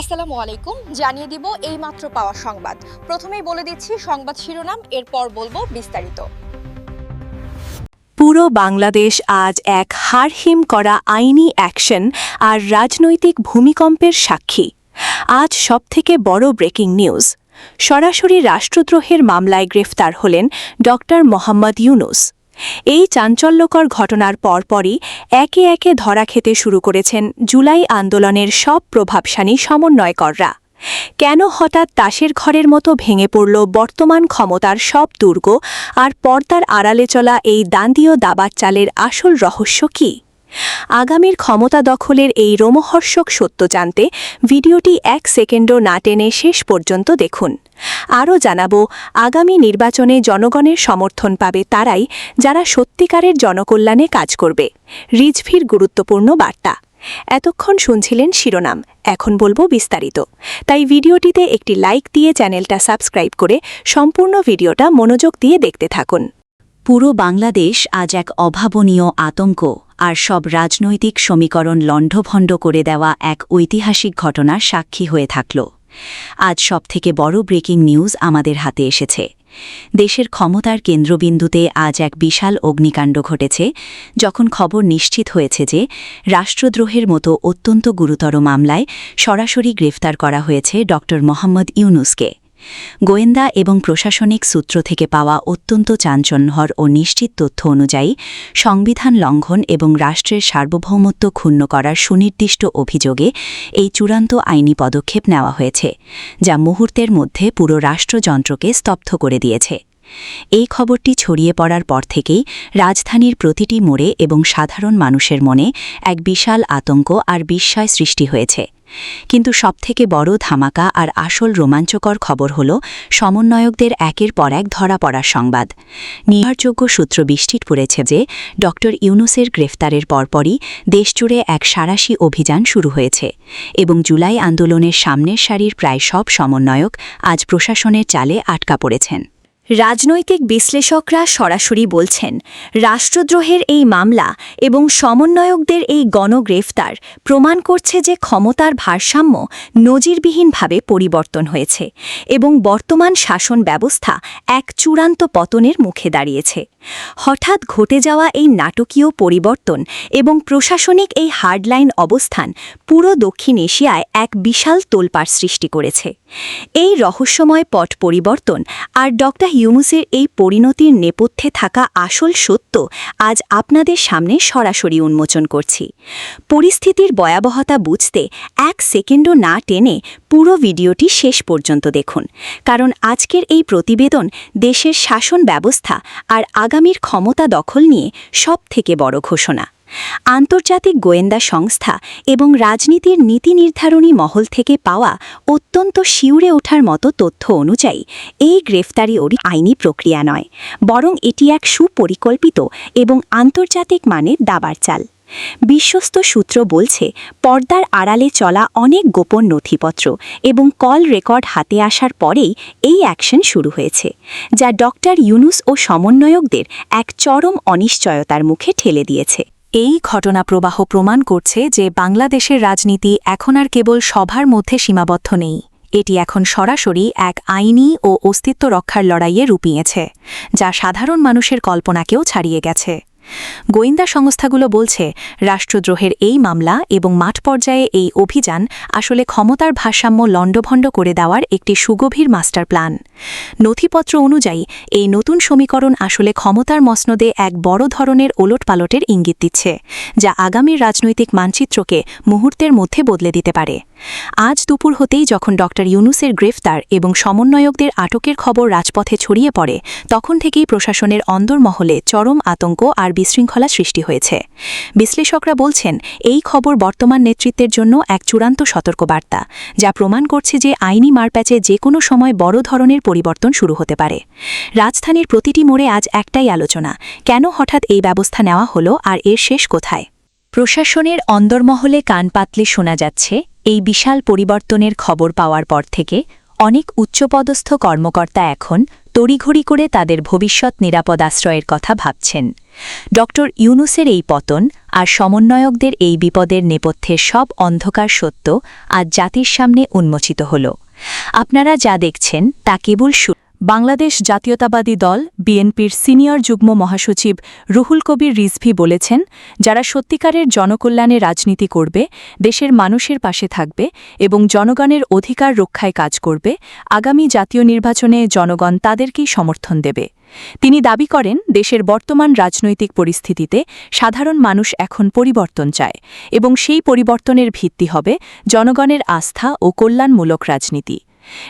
আসসালামু আলাইকুম। জানিয়ে দিব এইমাত্র পাওয়া সংবাদ। প্রথমেই বলে দিচ্ছি সংবাদ শিরোনাম, এরপর বলবো বিস্তারিত। পুরো বাংলাদেশ আজ এক হাড়হিম করা আইনি অ্যাকশন আর রাজনৈতিক ভূমিকম্পের সাক্ষী। আজ সবথেকে বড় ব্রেকিং নিউজ, সরাসরি রাষ্ট্রদ্রোহের মামলায় গ্রেফতার হলেন ডক্টর মোহাম্মদ ইউনুস। এই চাঞ্চল্যকর ঘটনার পরপরই একে একে ধরা খেতে শুরু করেছেন জুলাই আন্দোলনের সব প্রভাবশালী সমন্বয়কররা। কেন হঠাৎ তাসের ঘরের মতো ভেঙে পড়ল বর্তমান ক্ষমতার সব দুর্গ, আর পর্দার আড়ালে চলা এই দান্দিয় দাবার চালের আসল রহস্য কী? আগামীর ক্ষমতা দখলের এই রোমহর্ষক সত্য জানতে ভিডিওটি 1 সেকেন্ডও না টেনে শেষ পর্যন্ত দেখুন। আরও জানাবো, আগামী নির্বাচনে জনগণের সমর্থন পাবে তারাই যারা সত্যিকারের জনকল্যাণে কাজ করবে। রিজভির গুরুত্বপূর্ণ বার্তা। এতক্ষণ শুনছিলেন শিরোনাম, এখন বলবো বিস্তারিত। তাই ভিডিওটিতে একটি লাইক দিয়ে চ্যানেলটা সাবস্ক্রাইব করে সম্পূর্ণ ভিডিওটা মনোযোগ দিয়ে দেখতে থাকুন। পুরো বাংলাদেশ আজ এক অভাবনীয় আতঙ্ক আর সব রাজনৈতিক সমীকরণ লণ্ডভণ্ড করে দেওয়া এক ঐতিহাসিক ঘটনার সাক্ষী হয়ে থাকল। আজ সবথেকে বড় ব্রেকিং নিউজ আমাদের হাতে এসেছে। দেশের ক্ষমতার কেন্দ্রবিন্দুতে আজ এক বিশাল অগ্নিকাণ্ড ঘটেছে, যখন খবর নিশ্চিত হয়েছে যে রাষ্ট্রদ্রোহের মতো অত্যন্ত গুরুতর মামলায় সরাসরি গ্রেফতার করা হয়েছে ডক্টর মোহাম্মদ ইউনুসকে। গোয়েন্দা এবং প্রশাসনিক সূত্র থেকে পাওয়া অত্যন্ত চাঞ্চল্যকর ও নিশ্চিত তথ্য অনুযায়ী সংবিধান লঙ্ঘন এবং রাষ্ট্রের সার্বভৌমত্ব ক্ষুণ্ণ করার সুনির্দিষ্ট অভিযোগে এই চূড়ান্ত আইনি পদক্ষেপ নেওয়া হয়েছে, যা মুহূর্তের মধ্যে পুরো রাষ্ট্রযন্ত্রকে স্তব্ধ করে দিয়েছে। এই খবরটি ছড়িয়ে পড়ার পর থেকেই রাজধানীর প্রতিটি মোড়ে এবং সাধারণ মানুষের মনে এক বিশাল আতঙ্ক আর বিস্ময় সৃষ্টি হয়েছে। কিন্তু সবথেকে বড় ধামাকা আর আসল রোমাঞ্চকর খবর হল সমন্বয়কদের একের পর এক ধরা পড়ার সংবাদ। নির্ভরযোগ্য সূত্র নিশ্চিত করেছে যে ডক্টর ইউনুসের গ্রেফতারের পরপরই দেশজুড়ে এক সাঁড়াশি অভিযান শুরু হয়েছে এবং জুলাই আন্দোলনের সামনের সারির প্রায় সব সমন্বয়ক আজ প্রশাসনের চালে আটকা পড়েছেন। রাজনৈতিক বিশ্লেষকরা সরাসরি বলছেন, রাষ্ট্রদ্রোহের এই মামলা এবং সমন্বয়কদের এই গণগ্রেফতার প্রমাণ করছে যে ক্ষমতার ভারসাম্য নজিরবিহীনভাবে পরিবর্তন হয়েছে এবং বর্তমান শাসন ব্যবস্থা এক চূড়ান্ত পতনের মুখে দাঁড়িয়েছে। হঠাৎ ঘটে যাওয়া এই নাটকীয় পরিবর্তন এবং প্রশাসনিক এই হার্ডলাইন অবস্থান পুরো দক্ষিণ এশিয়ায় এক বিশাল তোলপাড় সৃষ্টি করেছে। এই রহস্যময় পট পরিবর্তন আর ডক্টর ইউনুসের এই পরিণতির নেপথ্যে থাকা আসল সত্য আজ আপনাদের সামনে সরাসরি উন্মোচন করছি। পরিস্থিতির ভয়াবহতা বুঝতে 1 সেকেন্ডও না টেনে পুরো ভিডিওটি শেষ পর্যন্ত দেখুন, কারণ আজকের এই প্রতিবেদন দেশের শাসন ব্যবস্থা আর আগামীর ক্ষমতা দখল নিয়ে সবথেকে বড় ঘোষণা। আন্তর্জাতিক গোয়েন্দা সংস্থা এবং রাজনীতির নীতি নির্ধারণী মহল থেকে পাওয়া অত্যন্ত শিউরে ওঠার মতো তথ্য অনুযায়ী এই গ্রেফতারি আইনি প্রক্রিয়া নয়, বরং এটি এক সুপরিকল্পিত এবং আন্তর্জাতিক মানের দাবার চাল। বিশ্বস্ত সূত্র বলছে, পর্দার আড়ালে চলা অনেক গোপন নথিপত্র এবং কল রেকর্ড হাতে আসার পরেই এই অ্যাকশন শুরু হয়েছে, যা ডক্টর ইউনুস ও সমন্বয়কদের এক চরম অনিশ্চয়তার মুখে ঠেলে দিয়েছে। এই ঘটনা প্রবাহ প্রমাণ করছে যে বাংলাদেশের রাজনীতি এখন আর কেবল সভার মধ্যে সীমাবদ্ধ নেই, এটি এখন সরাসরি এক আইনি ও অস্তিত্ব রক্ষার লড়াইয়ে রূপ নিয়েছে, যা সাধারণ মানুষের কল্পনাকেও ছাড়িয়ে গেছে। গোয়েন্দা সংস্থাগুলো বলছে, রাষ্ট্রদ্রোহের এই মামলা এবং মাঠ পর্যায়ে এই অভিযান আসলে ক্ষমতার ভারসাম্য লণ্ডভণ্ড করে দেওয়ার একটি সুগভীর মাস্টার প্ল্যান। নথিপত্র অনুযায়ী এই নতুন সমীকরণ আসলে ক্ষমতার মসনদে এক বড় ধরনের ওলটপালটের ইঙ্গিত দিচ্ছে, যা আগামীর রাজনৈতিক মানচিত্রকে মুহূর্তের মধ্যে বদলে দিতে পারে। আজ দুপুর হতেই যখন ডক্টর ইউনুসের গ্রেফতার এবং সমন্বয়কদের আটকের খবর রাজপথে ছড়িয়ে পড়ে, তখন থেকেই প্রশাসনের অন্দরমহলে চরম আতঙ্ক আর বিশৃঙ্খলা সৃষ্টি হয়েছে। বিশ্লেষকরা বলছেন, এই খবর বর্তমান নেতৃত্বের জন্য এক চূড়ান্ত সতর্কবার্তা, যা প্রমাণ করছে যে আইনি মারপ্যাচে যে কোনো সময় বড় ধরনের পরিবর্তন শুরু হতে পারে। রাজধানীর প্রতিটি মোড়ে আজ একটাই আলোচনা, কেন হঠাৎ এই ব্যবস্থা নেওয়া হলো আর এর শেষ কোথায়? প্রশাসনের অন্দরমহলে কান পাতলে শোনা যাচ্ছে, এই বিশাল পরিবর্তনের খবর পাওয়ার পর থেকে অনেক উচ্চপদস্থ কর্মকর্তা এখন তড়িঘড়ি করে তাদের ভবিষ্যৎ নিরাপদ আশ্রয়ের কথা ভাবছেন। ড ইউনূসের এই পতন আর সমন্বয়কদের এই বিপদের নেপথ্যের সব অন্ধকার সত্য আজ জাতির সামনে উন্মোচিত হল। আপনারা যা দেখছেন তা কেবল বাংলাদেশ জাতীয়তাবাদী দল বিএনপির সিনিয়র যুগ্ম মহাসচিব রুহুল কবির রিজভী বলেছেন, যারা সত্যিকারের জনকল্যাণে রাজনীতি করবে, দেশের মানুষের পাশে থাকবে এবং জনগণের অধিকার রক্ষায় কাজ করবে, আগামী জাতীয় নির্বাচনে জনগণ তাদেরকেই সমর্থন দেবে। তিনি দাবি করেন, দেশের বর্তমান রাজনৈতিক পরিস্থিতিতে সাধারণ মানুষ এখন পরিবর্তন চায় এবং সেই পরিবর্তনের ভিত্তি হবে জনগণের আস্থা ও কল্যাণমূলক রাজনীতি।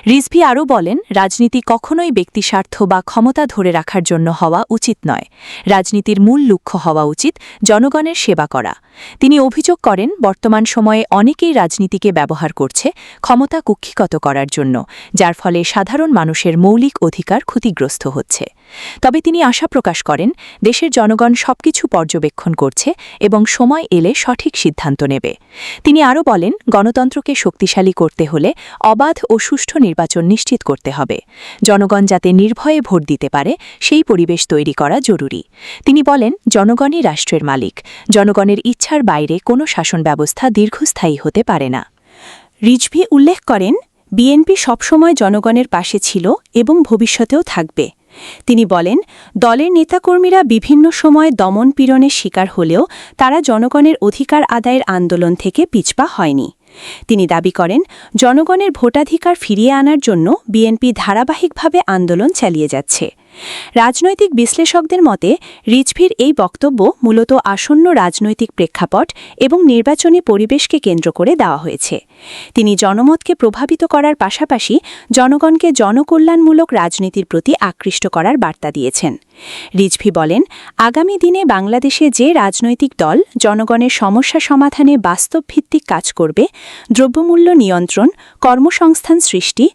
রিজভী আরও বলেন, রাজনীতি কখনোই ব্যক্তিস্বার্থ বা ক্ষমতা ধরে রাখার জন্য হওয়া উচিত নয়। রাজনীতির মূল লক্ষ্য হওয়া উচিত জনগণের সেবা করা। তিনি অভিযোগ করেন, বর্তমান সময়ে অনেকেই রাজনীতিকে ব্যবহার করছে ক্ষমতা কুক্ষিগত করার জন্য, যার ফলে সাধারণ মানুষের মৌলিক অধিকার ক্ষতিগ্রস্ত হচ্ছে। তবে তিনি আশা প্রকাশ করেন, দেশের জনগণ সবকিছু পর্যবেক্ষণ করছে এবং সময় এলে সঠিক সিদ্ধান্ত নেবে। তিনি আরও বলেন, গণতন্ত্রকে শক্তিশালী করতে হলে অবাধ ও সুষ্ঠু নির্বাচন নিশ্চিত করতে হবে। জনগণ যাতে নির্ভয়ে ভোট দিতে পারে সেই পরিবেশ তৈরি করা জরুরি। তিনি বলেন, জনগণই রাষ্ট্রের মালিক। জনগণের ইচ্ছার বাইরে কোনো শাসন ব্যবস্থা দীর্ঘস্থায়ী হতে পারে না। রিজভী উল্লেখ করেন, বিএনপি সবসময় জনগণের পাশে ছিল এবং ভবিষ্যতেও থাকবে। তিনি বলেন, দলের নেতাকর্মীরা বিভিন্ন সময় দমন-পীড়নের শিকার হলেও তারা জনগণের অধিকার আদায়ের আন্দোলন থেকে পিছপা হয়নি। তিনি দাবি করেন, জনগণের ভোটাধিকার ফিরিয়ে আনার জন্য বিএনপি ধারাবাহিকভাবে আন্দোলন চালিয়ে যাচ্ছে। রাজনৈতিক বিশ্লেষকদের মতে, রিজভীর এই বক্তব্য মূলত আসন্ন রাজনৈতিক প্রেক্ষাপট এবং নির্বাচনী পরিবেশকে কেন্দ্র করে দেওয়া হয়েছে। তিনি জনমতকে প্রভাবিত করার পাশাপাশি জনগণকে জনকল্যাণমূলক রাজনীতির প্রতি আকৃষ্ট করার বার্তা দিয়েছেন। রিজভী বলেন, আগামী দিনে বাংলাদেশে যে রাজনৈতিক দল জনগণের সমস্যা সমাধানে বাস্তবভিত্তিক কাজ করবে, দ্রব্যমূল্য নিয়ন্ত্রণ, কর্মসংস্থান সৃষ্টি,